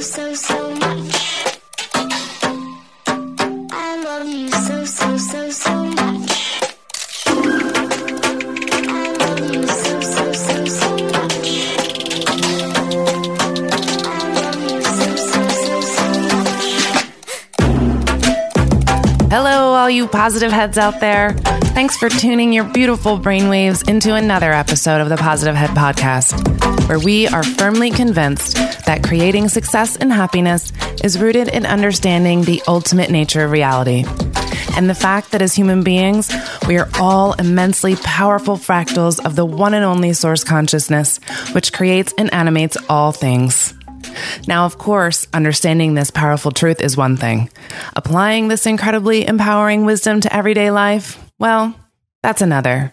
so much. I love you so much. I love you so much. I love you so much. Hello, all you positive heads out there. Thanks for tuning your beautiful brainwaves into another episode of the Positive Head Podcast, where we are firmly convinced that creating success and happiness is rooted in understanding the ultimate nature of reality. And the fact that as human beings, we are all immensely powerful fractals of the one and only source consciousness, which creates and animates all things. Now, of course, understanding this powerful truth is one thing. Applying this incredibly empowering wisdom to everyday life, well, that's another.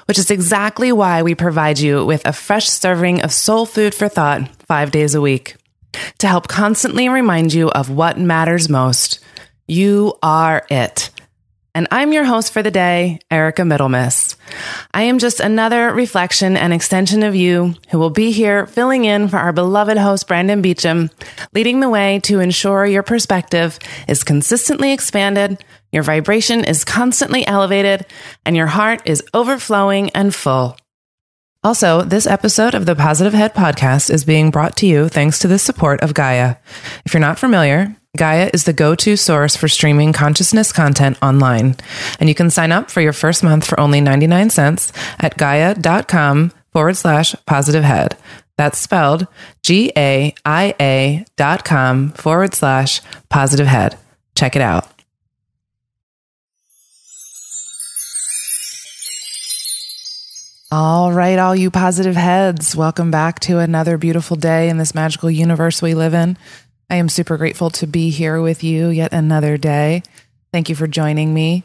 Which is exactly why we provide you with a fresh serving of soul food for thought 5 days a week to help constantly remind you of what matters most. You are it. And I'm your host for the day, Erica Middlemiss. I am just another reflection and extension of you who will be here filling in for our beloved host, Brandon Beecham, leading the way to ensure your perspective is consistently expanded, your vibration is constantly elevated, and your heart is overflowing and full. Also, this episode of the Positive Head Podcast is being brought to you thanks to the support of Gaia. If you're not familiar, Gaia is the go-to source for streaming consciousness content online. And you can sign up for your first month for only 99 cents at gaia.com/positivehead. That's spelled GAIA.com/positivehead. Check it out. All right, all you positive heads, welcome back to another beautiful day in this magical universe we live in. I am super grateful to be here with you yet another day. Thank you for joining me.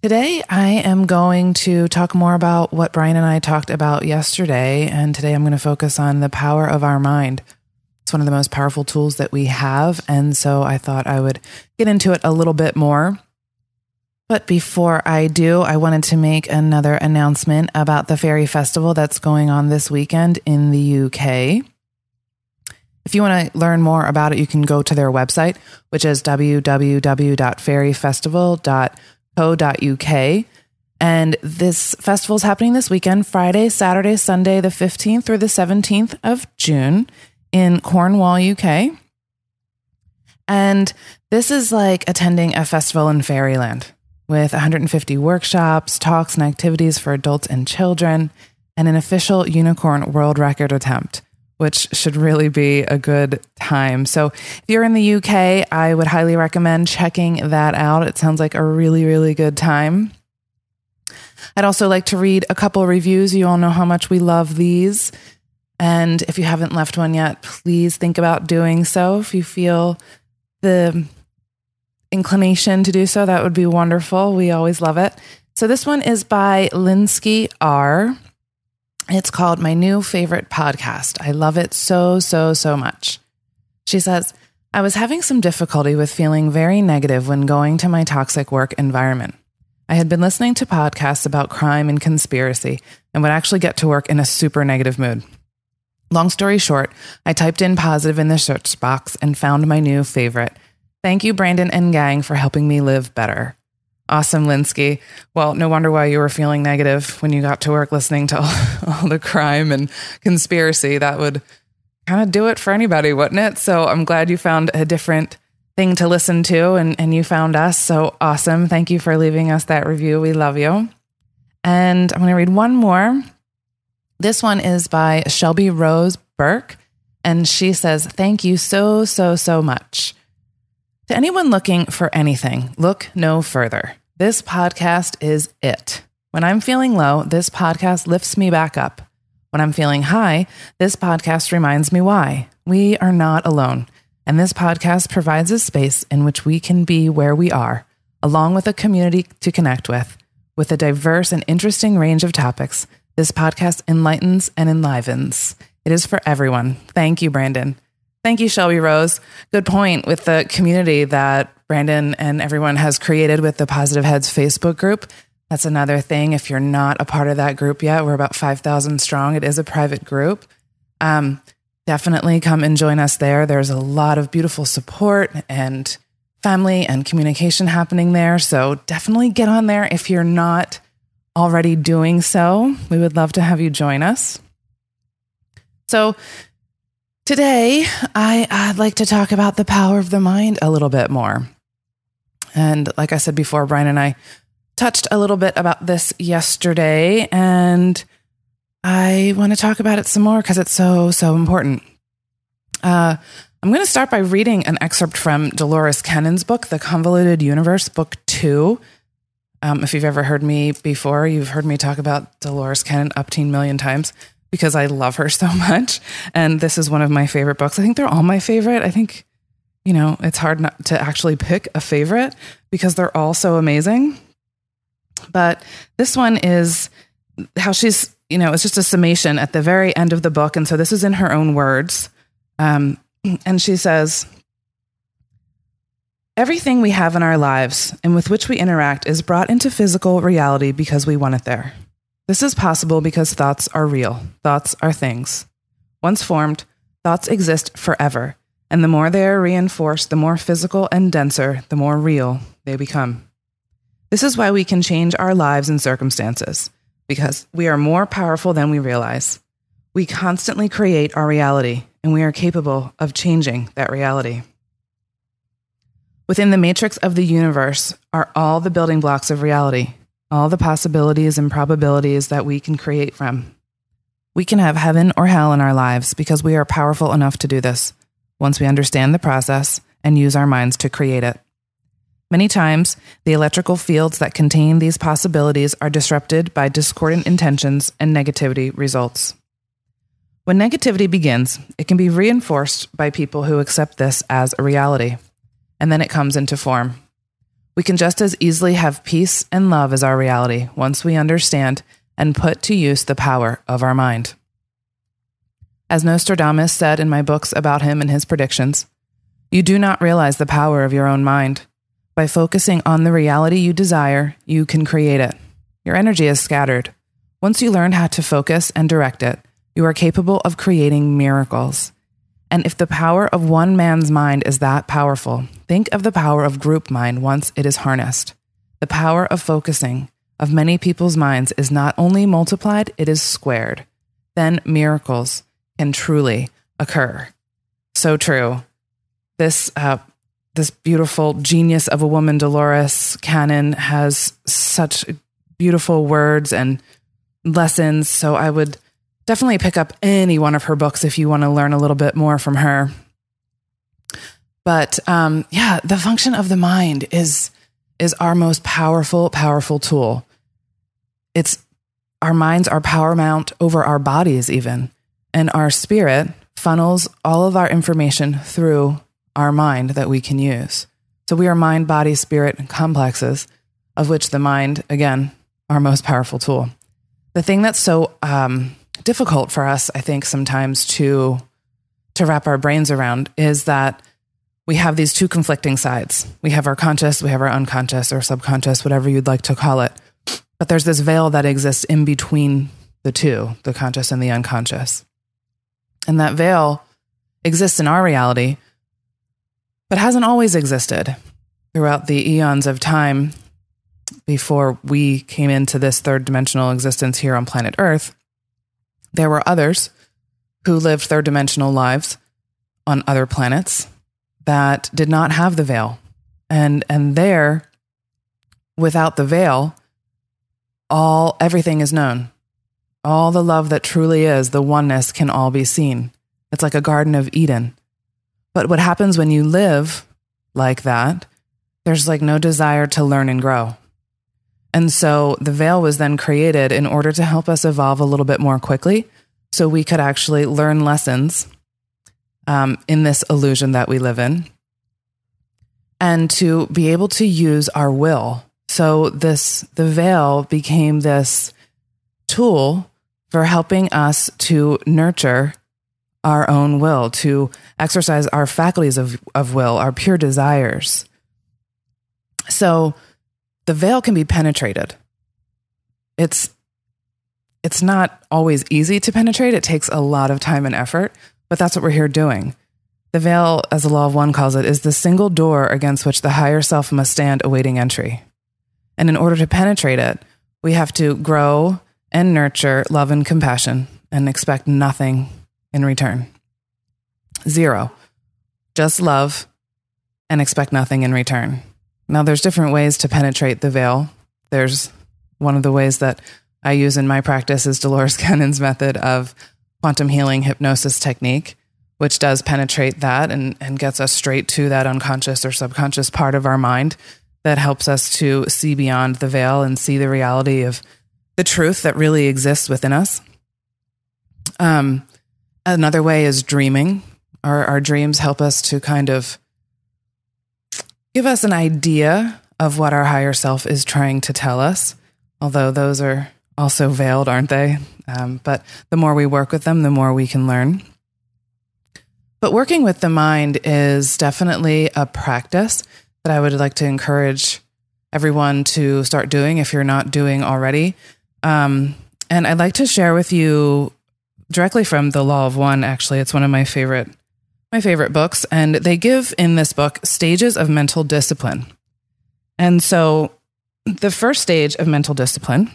Today, I am going to talk more about what Bryan and I talked about yesterday, and today I'm going to focus on the power of our mind. It's one of the most powerful tools that we have, and so I thought I would get into it a little bit more. But before I do, I wanted to make another announcement about the Fairy Festival that's going on this weekend in the UK. If you want to learn more about it, you can go to their website, which is www.fairyfestival.co.uk. And this festival is happening this weekend, Friday, Saturday, Sunday, the 15th through the 17th of June in Cornwall, UK. And this is like attending a festival in fairyland with 150 workshops, talks, and activities for adults and children, and an official unicorn world record attempt, which should really be a good time. So if you're in the UK, I would highly recommend checking that out. It sounds like a really, really good time. I'd also like to read a couple reviews. You all know how much we love these. And if you haven't left one yet, please think about doing so. If you feel the inclination to do so, that would be wonderful. We always love it. So this one is by Linsky R. It's called My New Favorite Podcast. I love it so much. She says, I was having some difficulty with feeling very negative when going to my toxic work environment. I had been listening to podcasts about crime and conspiracy and would actually get to work in a super negative mood. Long story short, I typed in positive in the search box and found my new favorite. Thank you, Brandon and gang, for helping me live better. Awesome, Linsky. Well, no wonder why you were feeling negative when you got to work listening to all the crime and conspiracy. That would kind of do it for anybody, wouldn't it? So I'm glad you found a different thing to listen to and you found us. So awesome. Thank you for leaving us that review. We love you. And I'm going to read one more. This one is by Shelby Rose Burke. And she says, thank you so much. To anyone looking for anything, look no further. This podcast is it. When I'm feeling low, this podcast lifts me back up. When I'm feeling high, this podcast reminds me why. We are not alone. And this podcast provides a space in which we can be where we are, along with a community to connect with. With a diverse and interesting range of topics, this podcast enlightens and enlivens. It is for everyone. Thank you, Brandon. Thank you, Shelby Rose. Good point with the community that Brandon and everyone has created with the Positive Heads Facebook group. That's another thing. If you're not a part of that group yet, we're about 5,000 strong. It is a private group. definitely come and join us there. There's a lot of beautiful support and family and communication happening there. So definitely get on there if you're not already doing so. We would love to have you join us. So today, I'd like to talk about the power of the mind a little bit more. And like I said before, Bryan and I touched a little bit about this yesterday, and I want to talk about it some more because it's so, so important. I'm going to start by reading an excerpt from Dolores Cannon's book, The Convoluted Universe, Book 2. If you've ever heard me before, you've heard me talk about Dolores Cannon up to a million times because I love her so much. And this is one of my favorite books. I think they're all my favorite. I think, it's hard not to actually pick a favorite because they're all so amazing. But this one is how she's, it's just a summation at the very end of the book. And so this is in her own words. And she says, everything we have in our lives and with which we interact is brought into physical reality because we want it there. This is possible because thoughts are real. Thoughts are things. Once formed, thoughts exist forever. And the more they are reinforced, the more physical and denser, the more real they become. This is why we can change our lives and circumstances, because we are more powerful than we realize. We constantly create our reality, and we are capable of changing that reality. Within the matrix of the universe are all the building blocks of reality, all the possibilities and probabilities that we can create from. We can have heaven or hell in our lives because we are powerful enough to do this, once we understand the process and use our minds to create it. Many times, the electrical fields that contain these possibilities are disrupted by discordant intentions and negativity results. When negativity begins, it can be reinforced by people who accept this as a reality, and then it comes into form. We can just as easily have peace and love as our reality once we understand and put to use the power of our mind. As Nostradamus said in my books about him and his predictions, you do not realize the power of your own mind. By focusing on the reality you desire, you can create it. Your energy is scattered. Once you learn how to focus and direct it, you are capable of creating miracles. And if the power of one man's mind is that powerful, think of the power of group mind once it is harnessed. The power of focusing of many people's minds is not only multiplied, it is squared. Then miracles can truly occur. So true. This beautiful genius of a woman, Dolores Cannon, has such beautiful words and lessons. So I would definitely pick up any one of her books if you want to learn a little bit more from her. But the function of the mind is our most powerful tool. Our minds are paramount over our bodies even. And our spirit funnels all of our information through our mind that we can use. So we are mind, body, spirit complexes, of which the mind, again, our most powerful tool. The thing that's so difficult for us, I think, sometimes to wrap our brains around is that we have these two conflicting sides. We have our conscious, we have our unconscious or subconscious, whatever you'd like to call it. But there's this veil that exists in between the two, the conscious and the unconscious. And that veil exists in our reality, but hasn't always existed throughout the eons of time before we came into this third dimensional existence here on planet Earth. There were others who lived third dimensional lives on other planets that did not have the veil. And there, without the veil, everything is known. All the love that truly is, the oneness, can all be seen. It's like a Garden of Eden. But what happens when you live like that, there's like no desire to learn and grow. And so the veil was then created in order to help us evolve a little bit more quickly so we could actually learn lessons in this illusion that we live in and to be able to use our will. So the veil became this tool for helping us to nurture our own will, to exercise our faculties of will, our pure desires. So the veil can be penetrated. It's not always easy to penetrate. It takes a lot of time and effort, But that's what we're here doing. The veil, as the law of one calls it, is the single door against which the higher self must stand awaiting entry. And in order to penetrate it, we have to grow and nurture love and compassion and expect nothing in return. 0. Just love and expect nothing in return. Now, there's different ways to penetrate the veil. There's one of the ways that I use in my practice is Dolores Cannon's method of quantum healing hypnosis technique, which does penetrate that and gets us straight to that unconscious or subconscious part of our mind that helps us to see beyond the veil and see the reality of the truth that really exists within us. Another way is dreaming. Our dreams help us to kind of give us an idea of what our higher self is trying to tell us, although those are also veiled, aren't they? But the more we work with them, the more we can learn. But working with the mind is definitely a practice that I would like to encourage everyone to start doing if you're not doing already. And I'd like to share with you directly from The Law of One, actually. It's one of my favorite books. And they give in this book stages of mental discipline. And so the first stage of mental discipline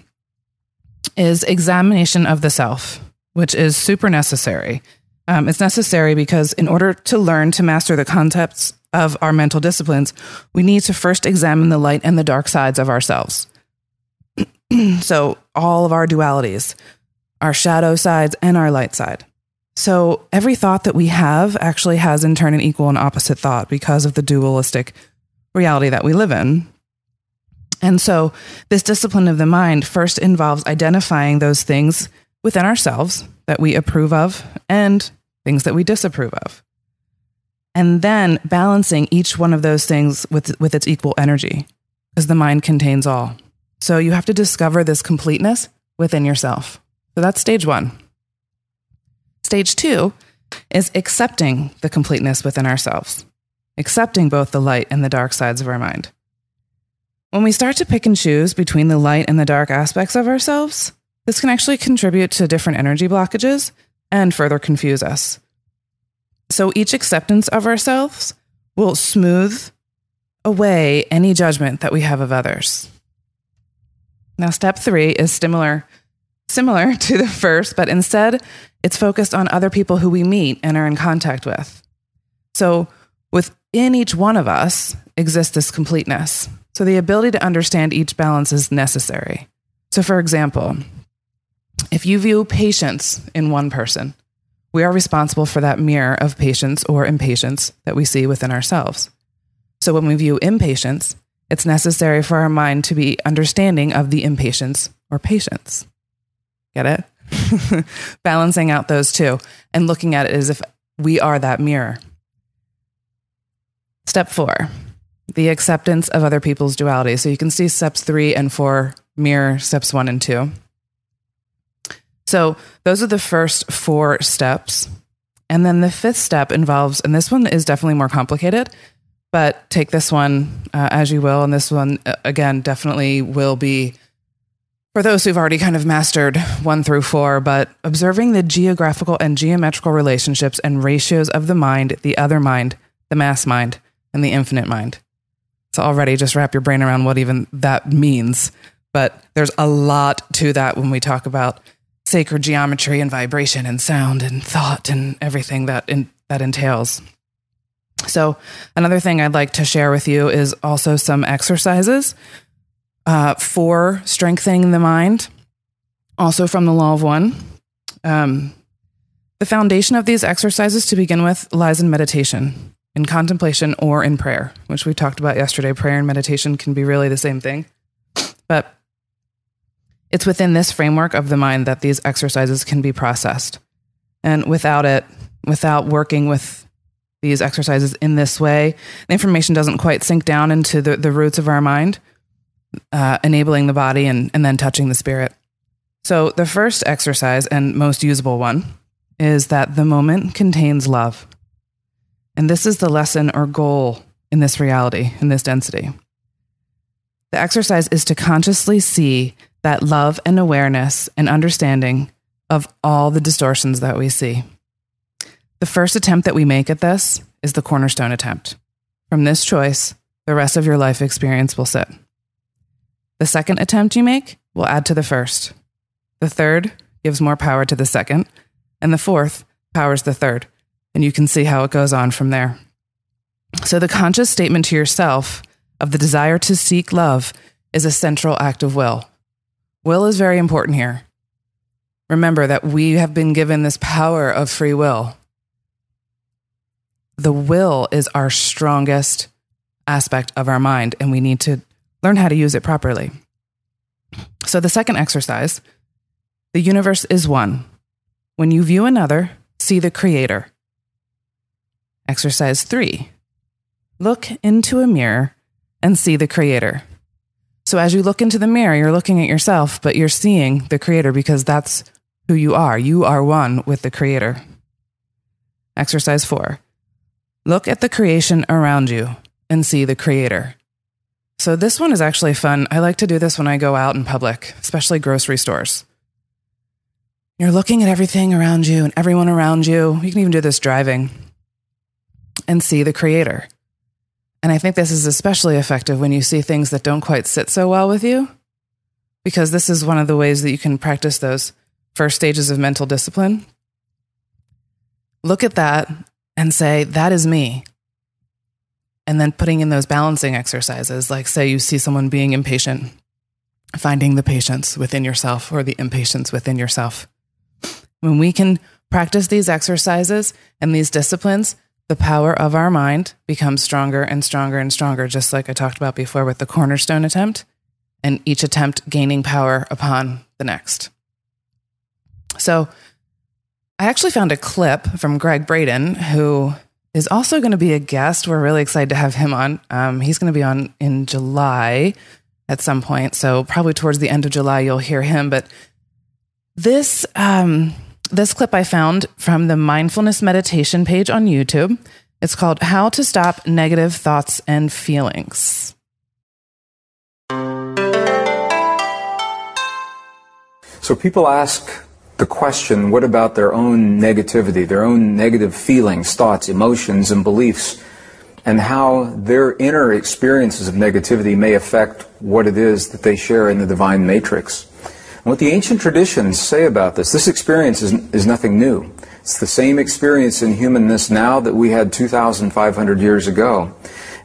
is examination of the self, which is super necessary. It's necessary because in order to learn to master the concepts of our mental disciplines, we need to first examine the light and the dark sides of ourselves. So all of our dualities, our shadow sides and our light side. So every thought that we have actually has in turn an equal and opposite thought because of the dualistic reality that we live in. And so this discipline of the mind first involves identifying those things within ourselves that we approve of and things that we disapprove of. And then balancing each one of those things with its equal energy, because the mind contains all. So you have to discover this completeness within yourself. So that's stage 1. Stage 2 is accepting the completeness within ourselves, accepting both the light and the dark sides of our mind. When we start to pick and choose between the light and the dark aspects of ourselves, this can actually contribute to different energy blockages and further confuse us. So each acceptance of ourselves will smooth away any judgment that we have of others. Now, step 3 is similar to the first, but instead it's focused on other people who we meet and are in contact with. So within each one of us exists this completeness. So the ability to understand each balance is necessary. So for example, if you view patience in one person, we are responsible for that mirror of patience or impatience that we see within ourselves. So when we view impatience, it's necessary for our mind to be understanding of the impatience or patience. Get it? Balancing out those two and looking at it as if we are that mirror. Step 4, the acceptance of other people's duality. So you can see steps 3 and 4 mirror steps 1 and 2. So those are the first 4 steps. And then the 5th step involves, and this one is definitely more complicated, but take this one as you will. And this one, again, definitely will be for those who've already kind of mastered 1 through 4, but observing the geographical and geometrical relationships and ratios of the mind, the other mind, the mass mind, and the infinite mind. So already just wrap your brain around what even that means. But there's a lot to that when we talk about sacred geometry and vibration and sound and thought and everything that entails. So another thing I'd like to share with you is also some exercises for strengthening the mind, also from the Law of One. The foundation of these exercises to begin with lies in meditation, in contemplation, or in prayer, which we talked about yesterday. Prayer and meditation can be really the same thing. But it's within this framework of the mind that these exercises can be processed. And without working with these exercises in this way, the information doesn't quite sink down into the roots of our mind, enabling the body and then touching the spirit. So the first exercise and most usable one is that the moment contains love. And this is the lesson or goal in this reality, in this density. The exercise is to consciously see that love and awareness and understanding of all the distortions that we see. The The first attempt that we make at this is the cornerstone attempt. From this choice, the rest of your life experience will sit. The second attempt you make will add to the first. The third gives more power to the second, and the fourth powers the third. And you can see how it goes on from there. So the conscious statement to yourself of the desire to seek love is a central act of will. Will is very important here. Remember that we have been given this power of free will. The will is our strongest aspect of our mind, and we need to learn how to use it properly. So the second exercise, the universe is one. When you view another, see the creator. Exercise 3, look into a mirror and see the creator. So as you look into the mirror, you're looking at yourself, but you're seeing the creator because that's who you are. You are one with the creator. Exercise 4, look at the creation around you and see the creator. So this one is actually fun. I like to do this when I go out in public, especially grocery stores. You're looking at everything around you and everyone around you. You can even do this driving and see the creator. And I think this is especially effective when you see things that don't quite sit so well with you, because this is one of the ways that you can practice those first stages of mental discipline. Look at that and say, that is me. And then putting in those balancing exercises, like say you see someone being impatient, finding the patience within yourself or the impatience within yourself. When we can practice these exercises and these disciplines, the power of our mind becomes stronger and stronger and stronger, just like I talked about before with the cornerstone attempt, and each attempt gaining power upon the next. So I actually found a clip from Gregg Braden, who is also going to be a guest. We're really excited to have him on. He's going to be on in July at some point. So probably towards the end of July, you'll hear him. But this clip I found from the mindfulness meditation page on YouTube. It's called How to Stop Negative Thoughts and Feelings. So people ask the question, what about their own negativity, their own negative feelings, thoughts, emotions, and beliefs, and how their inner experiences of negativity may affect what it is that they share in the divine matrix. And what the ancient traditions say about this experience is nothing new. It's the same experience in humanness now that we had 2,500 years ago.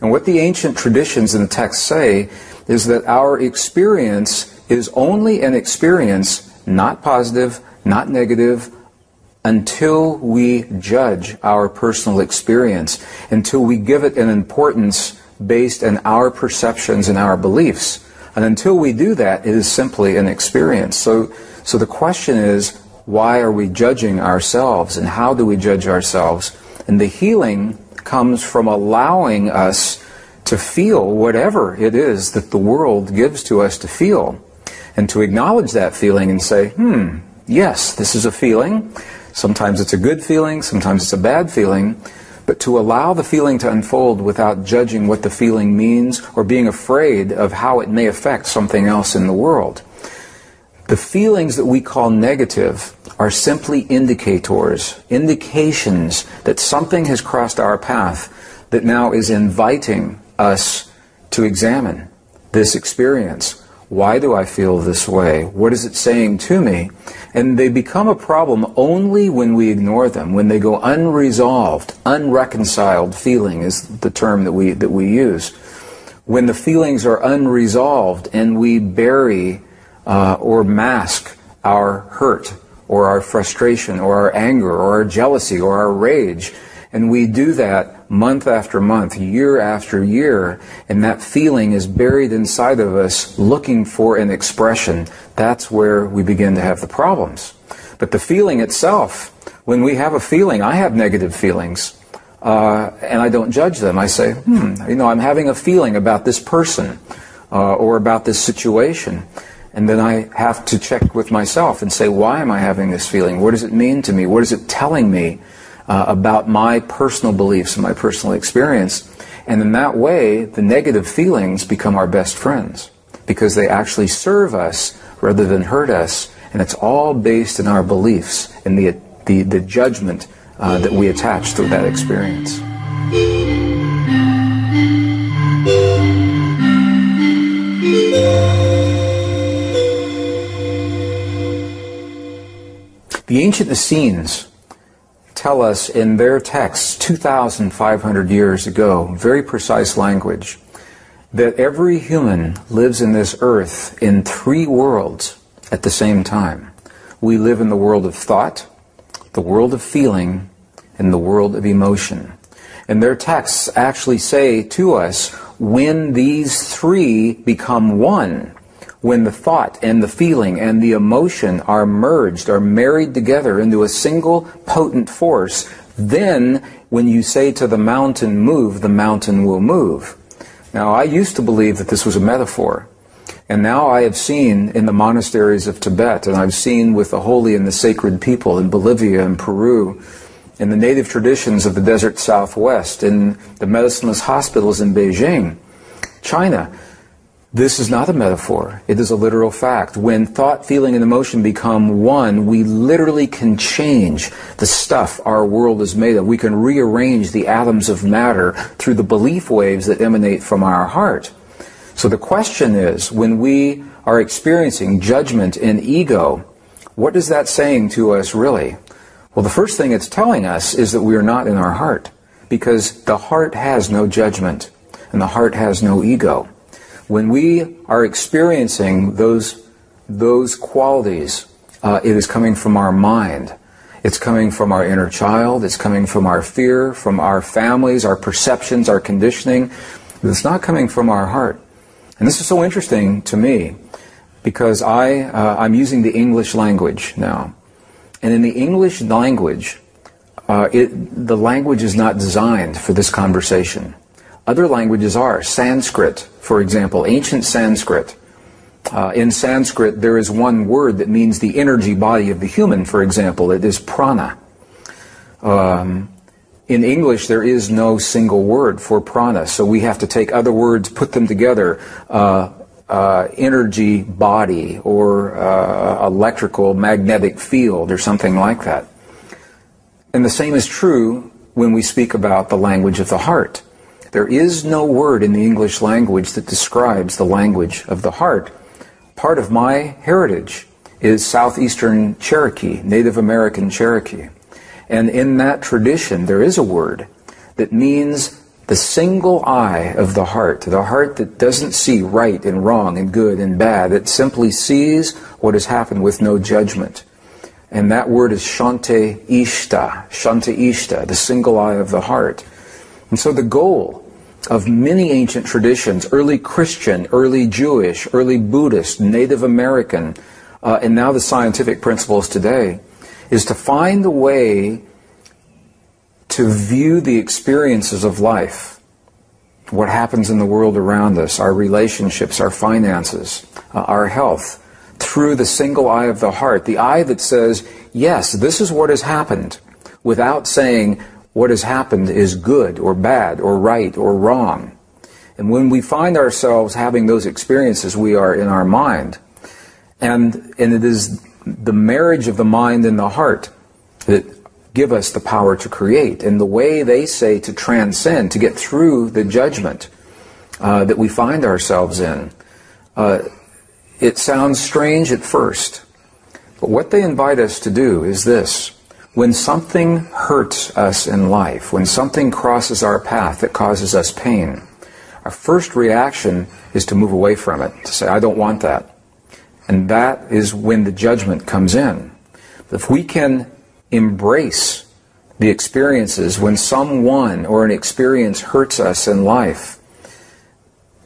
And what the ancient traditions in the text say is that our experience is only an experience, not positive, not negative, until we judge our personal experience, until we give it an importance based on our perceptions and our beliefs. And until we do that, it is simply an experience. So the question is, why are we judging ourselves, and how do we judge ourselves? And the healing comes from allowing us to feel whatever it is that the world gives to us to feel, and to acknowledge that feeling and say, yes, this is a feeling. Sometimes it's a good feeling, sometimes it's a bad feeling, but to allow the feeling to unfold without judging what the feeling means or being afraid of how it may affect something else in the world. The feelings that we call negative are simply indicators, indications that something has crossed our path that now is inviting us to examine this experience. Why do I feel this way? What is it saying to me? And they become a problem only when we ignore them, when they go unresolved, unreconciled feeling is the term that we use. When the feelings are unresolved and we bury or mask our hurt or our frustration or our anger or our jealousy or our rage, and we do that month after month, year after year, and that feeling is buried inside of us looking for an expression, that's where we begin to have the problems. But the feeling itself, when we have a feeling, I have negative feelings, and I don't judge them. I say, I'm having a feeling about this person or about this situation. And then I have to check with myself and say, why am I having this feeling? What does it mean to me? What is it telling me about my personal beliefs and my personal experience? And in that way, the negative feelings become our best friends because they actually serve us rather than hurt us. And it's all based in our beliefs and the judgment that we attach to that experience. The ancient Essenes tell us in their texts 2,500 years ago, very precise language, that every human lives in this earth in three worlds at the same time. We live in the world of thought, the world of feeling, and the world of emotion. And their texts actually say to us, when these three become one, when the thought and the feeling and the emotion are merged, are married together into a single potent force, then when you say to the mountain, move, the mountain will move. Now, I used to believe that this was a metaphor. And now I have seen in the monasteries of Tibet, and I've seen with the holy and the sacred people in Bolivia and Peru, in the native traditions of the desert Southwest, in the medicineless hospitals in Beijing, China, this is not a metaphor. It is a literal fact. When thought, feeling, and emotion become one, we literally can change the stuff our world is made of. We can rearrange the atoms of matter through the belief waves that emanate from our heart. So the question is, when we are experiencing judgment and ego, what is that saying to us really? Well, the first thing it's telling us is that we are not in our heart, because the heart has no judgment and the heart has no ego. When we are experiencing those qualities, it is coming from our mind. It's coming from our inner child. It's coming from our fear, from our families, our perceptions, our conditioning. It's not coming from our heart. And this is so interesting to me because I'm using the English language now. And in the English language, the language is not designed for this conversation. Other languages are. Sanskrit, for example, ancient Sanskrit. In Sanskrit, there is one word that means the energy body of the human, for example. It is prana. In English, there is no single word for prana, so we have to take other words, put them together. Energy body or electrical magnetic field or something like that. And the same is true when we speak about the language of the heart. There is no word in the English language that describes the language of the heart. Part of my heritage is Southeastern Cherokee, Native American Cherokee. And in that tradition, there is a word that means the single eye of the heart that doesn't see right and wrong and good and bad. It simply sees what has happened with no judgment. And that word is Shante Ishta, the single eye of the heart. And so the goal of many ancient traditions, early Christian, early Jewish, early Buddhist, Native American, and now the scientific principles today, is to find a way to view the experiences of life, what happens in the world around us, our relationships, our finances, our health, through the single eye of the heart, the eye that says, yes, this is what has happened, without saying what has happened is good or bad or right or wrong. And when we find ourselves having those experiences, we are in our mind. And it is the marriage of the mind and the heart that give us the power to create. And the way they say to transcend, to get through the judgment that we find ourselves in, it sounds strange at first. But what they invite us to do is this. When something hurts us in life, when something crosses our path that causes us pain, our first reaction is to move away from it, to say, I don't want that. And that is when the judgment comes in. If we can embrace the experiences when someone or an experience hurts us in life,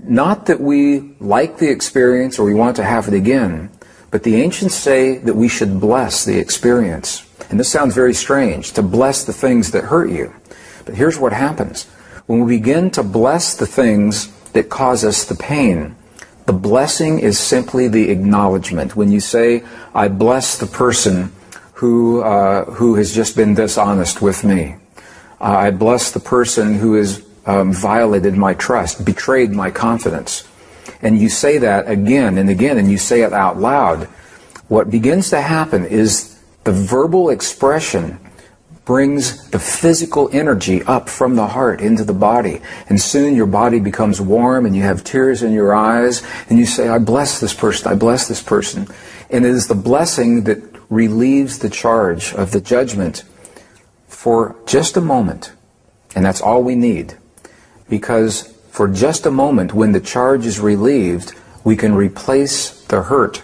not that we like the experience or we want to have it again, but the ancients say that we should bless the experience. And this sounds very strange, to bless the things that hurt you. But here's what happens. When we begin to bless the things that cause us the pain, the blessing is simply the acknowledgement. When you say, I bless the person who has just been dishonest with me. I bless the person who has violated my trust, betrayed my confidence. And you say that again and again, and you say it out loud. What begins to happen is the verbal expression brings the physical energy up from the heart into the body. And soon your body becomes warm and you have tears in your eyes and you say, I bless this person, I bless this person. And it is the blessing that relieves the charge of the judgment for just a moment. And that's all we need. Because for just a moment, when the charge is relieved, we can replace the hurt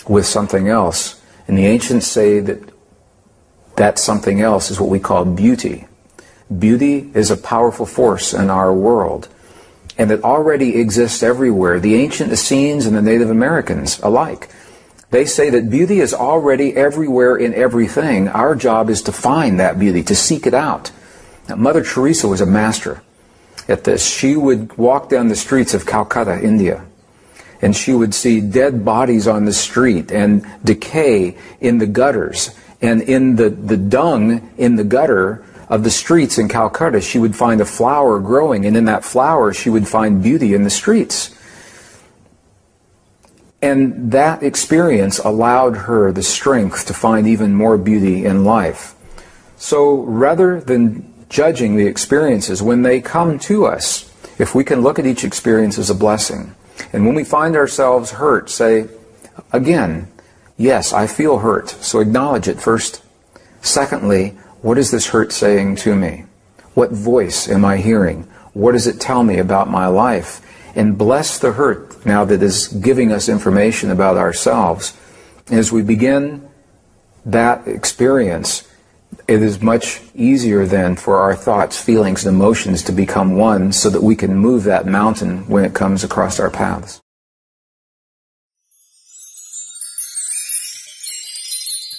with something else. And the ancients say that something else is what we call beauty. Beauty is a powerful force in our world, and it already exists everywhere. The ancient Essenes and the Native Americans alike, they say that beauty is already everywhere in everything. Our job is to find that beauty, to seek it out. Now, Mother Teresa was a master at this. She would walk down the streets of Calcutta, India, and she would see dead bodies on the street and decay in the gutters. And in the dung in the gutter of the streets in Calcutta, she would find a flower growing, and in that flower she would find beauty in the streets. And that experience allowed her the strength to find even more beauty in life. So rather than judging the experiences, when they come to us, if we can look at each experience as a blessing, and when we find ourselves hurt, say, again, yes, I feel hurt, so acknowledge it first. Secondly, what is this hurt saying to me? What voice am I hearing? What does it tell me about my life? And bless the hurt now that is giving us information about ourselves. As we begin that experience, it is much easier then for our thoughts, feelings, and emotions to become one so that we can move that mountain when it comes across our paths.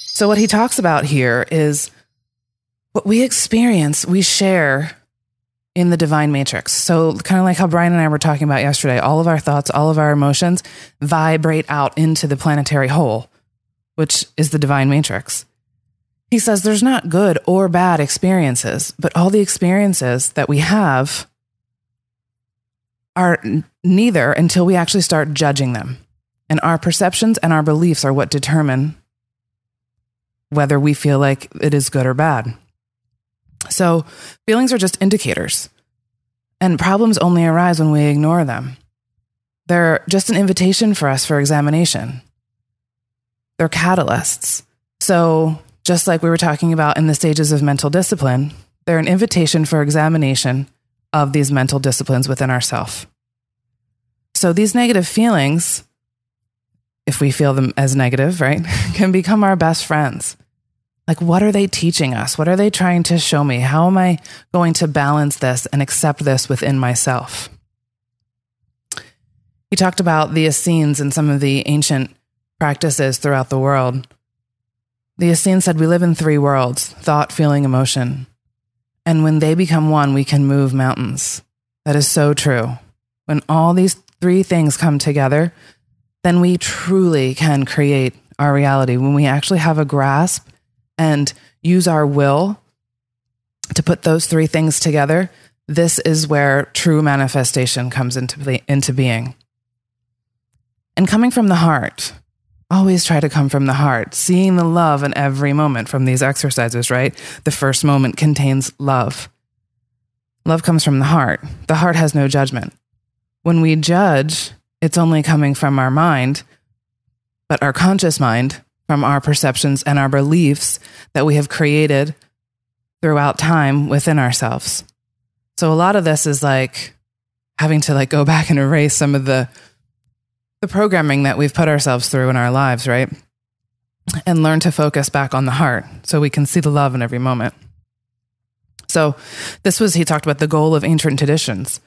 So what he talks about here is what we experience, we share in the divine matrix. So kind of like how Bryan and I were talking about yesterday, all of our thoughts, all of our emotions vibrate out into the planetary whole, which is the divine matrix. He says there's not good or bad experiences, but all the experiences that we have are neither until we actually start judging them. And our perceptions and our beliefs are what determine whether we feel like it is good or bad. So feelings are just indicators, and problems only arise when we ignore them. They're just an invitation for us for examination. They're catalysts. So just like we were talking about in the stages of mental discipline, they're an invitation for examination of these mental disciplines within ourselves. So these negative feelings, if we feel them as negative, right, can become our best friends. Like, what are they teaching us? What are they trying to show me? How am I going to balance this and accept this within myself? He talked about the Essenes and some of the ancient practices throughout the world. The Essenes said we live in three worlds: thought, feeling, emotion. And when they become one, we can move mountains. That is so true. When all these three things come together, then we truly can create our reality. When we actually have a grasp and use our will to put those three things together, this is where true manifestation comes into being. And coming from the heart, always try to come from the heart, seeing the love in every moment from these exercises, right? The first moment contains love. Love comes from the heart. The heart has no judgment. When we judge, it's only coming from our mind, but our conscious mind, from our perceptions and our beliefs that we have created throughout time within ourselves. So a lot of this is like having to go back and erase some of the programming that we've put ourselves through in our lives, right? And learn to focus back on the heart so we can see the love in every moment. So he talked about the goal of ancient traditions.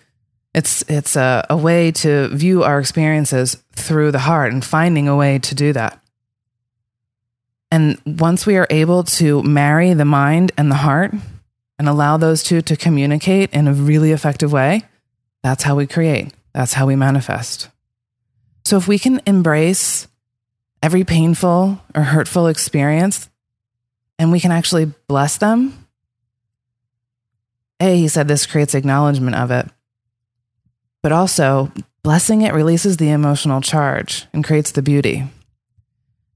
It's a way to view our experiences through the heart and finding a way to do that. And once we are able to marry the mind and the heart and allow those two to communicate in a really effective way, that's how we create. That's how we manifest. So if we can embrace every painful or hurtful experience and we can actually bless them, he said this creates acknowledgement of it. But also, blessing it releases the emotional charge and creates the beauty.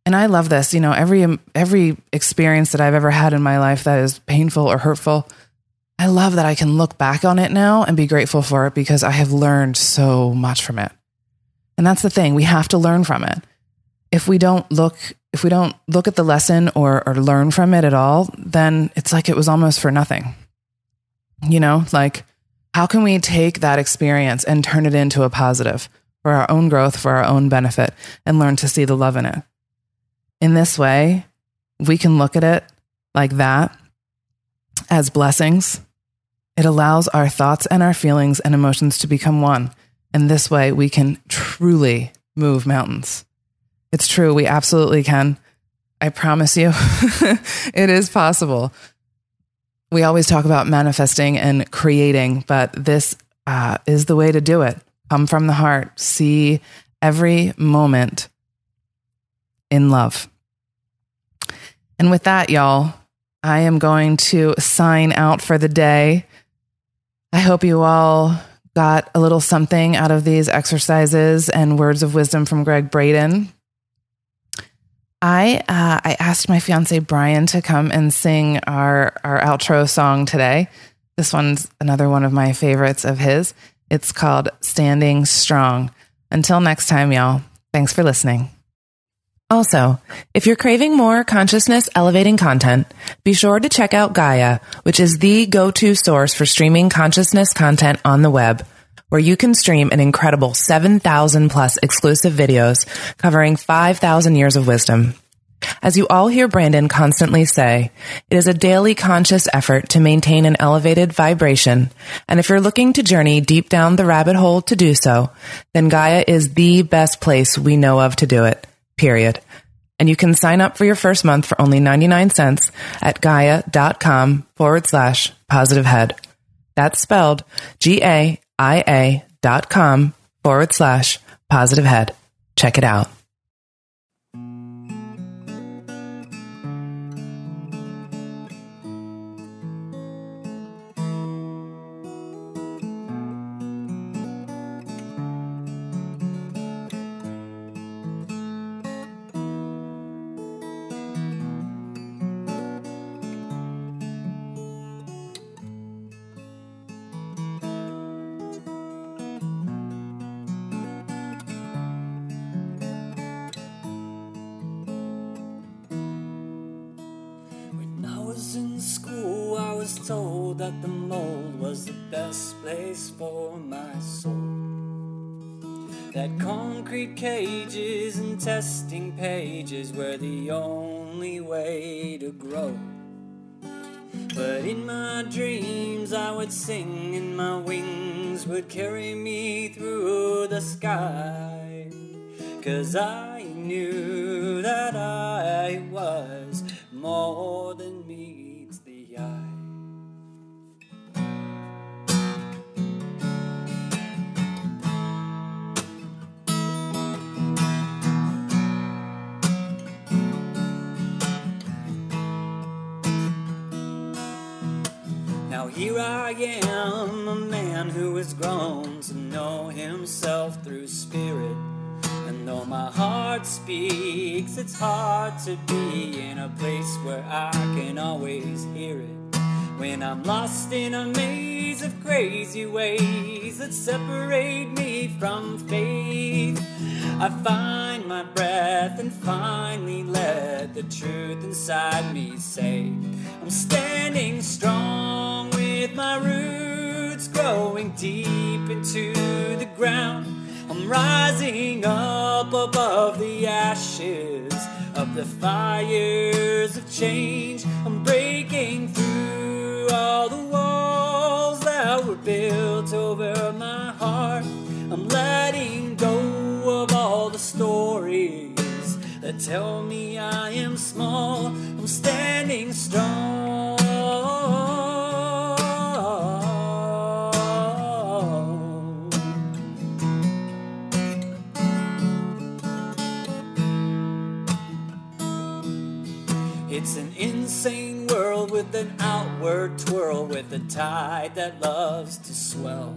And I love this, every experience that I've ever had in my life that is painful or hurtful, I love that I can look back on it now and be grateful for it because I have learned so much from it. And that's the thing, we have to learn from it. If we don't look at the lesson or learn from it at all, then it's like it was almost for nothing. Like, how can we take that experience and turn it into a positive for our own growth, for our own benefit, and learn to see the love in it? In this way, we can look at it like that as blessings. It allows our thoughts and our feelings and emotions to become one. And this way, we can truly move mountains. It's true. We absolutely can. I promise you, it is possible. We always talk about manifesting and creating, but this is the way to do it. Come from the heart. See every moment in love. And with that, y'all, I am going to sign out for the day. I hope you all got a little something out of these exercises and words of wisdom from Gregg Braden. I asked my fiance Bryan to come and sing our outro song today. This one's another one of my favorites of his. It's called Standing Strong. Until next time, y'all, thanks for listening. Also, if you're craving more consciousness elevating content, be sure to check out Gaia, which is the go-to source for streaming consciousness content on the web, where you can stream an incredible 7,000 plus exclusive videos covering 5,000 years of wisdom. As you all hear Brandon constantly say, it is a daily conscious effort to maintain an elevated vibration, and if you're looking to journey deep down the rabbit hole to do so, then Gaia is the best place we know of to do it, period. And you can sign up for your first month for only 99 cents at gaia.com/positivehead. That's spelled GAIA.com/positivehead. Check it out. Told that the mold was the best place for my soul, that concrete cages and testing pages were the only way to grow. But in my dreams I would sing and my wings would carry me through the sky, 'cause I knew that I was more than meets the eye. Now here I am, a man who has grown to know himself through spirit. And though my heart speaks, it's hard to be in a place where I can always hear it. When I'm lost in a maze of crazy ways that separate me from faith, I find my breath and finally let the truth inside me say, I'm standing strong with my roots growing deep into the ground. I'm rising up above the ashes of the fires of change. I'm breaking through all the walls that were built over my heart. I'm letting go of all the stories that tell me I am small. I'm standing strong. It's an insane world with an outward twirl, with a tide that loves to swell.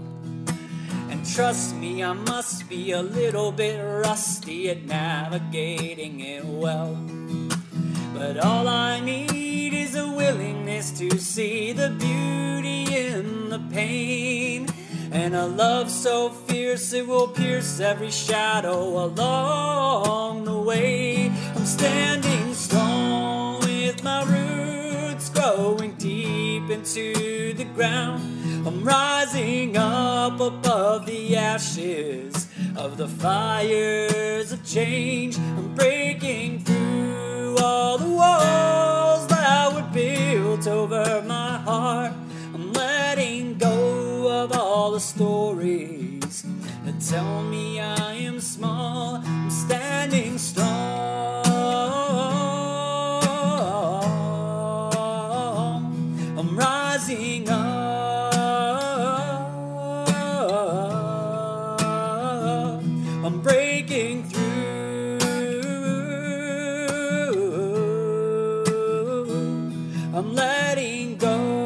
And trust me, I must be a little bit rusty at navigating it well. But all I need is a willingness to see the beauty in the pain, and a love so fierce it will pierce every shadow along the way. I'm standing strong with my roots growing deep into the ground. I'm rising up above the ashes of the fires of change. I'm breaking through all the walls that were built over my heart. I'm letting go of all the stories that tell me I am small. I'm standing strong. I'm rising up. I'm breaking through. I'm letting go.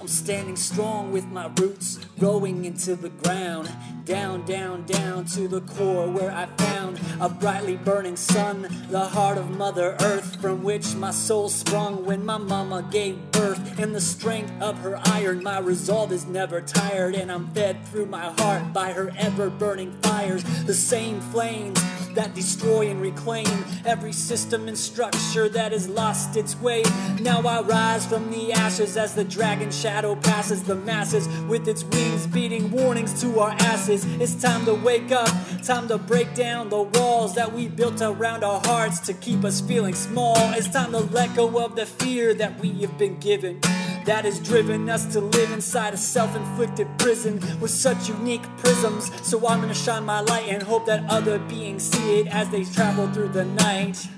Standing strong with my roots growing into the ground. Down, down, down to the core where I found a brightly burning sun, the heart of Mother Earth from which my soul sprung when my mama gave birth. In the strength of her iron, my resolve is never tired, and I'm fed through my heart by her ever-burning fires, the same flames that destroy and reclaim every system and structure that has lost its way. Now I rise from the ashes as the dragon shadow passes the masses with its wings beating warnings to our asses. It's time to wake up, time to break down the walls that we built around our hearts to keep us feeling small. It's time to let go of the fear that we have been given, that has driven us to live inside a self-inflicted prison with such unique prisms. So I'm gonna shine my light and hope that other beings see it as they travel through the night.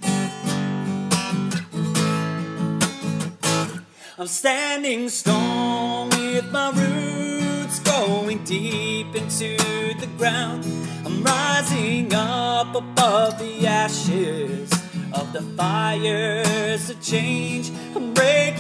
I'm standing strong with my roots going deep into the ground. I'm rising up above the ashes of the fires of change. I'm breaking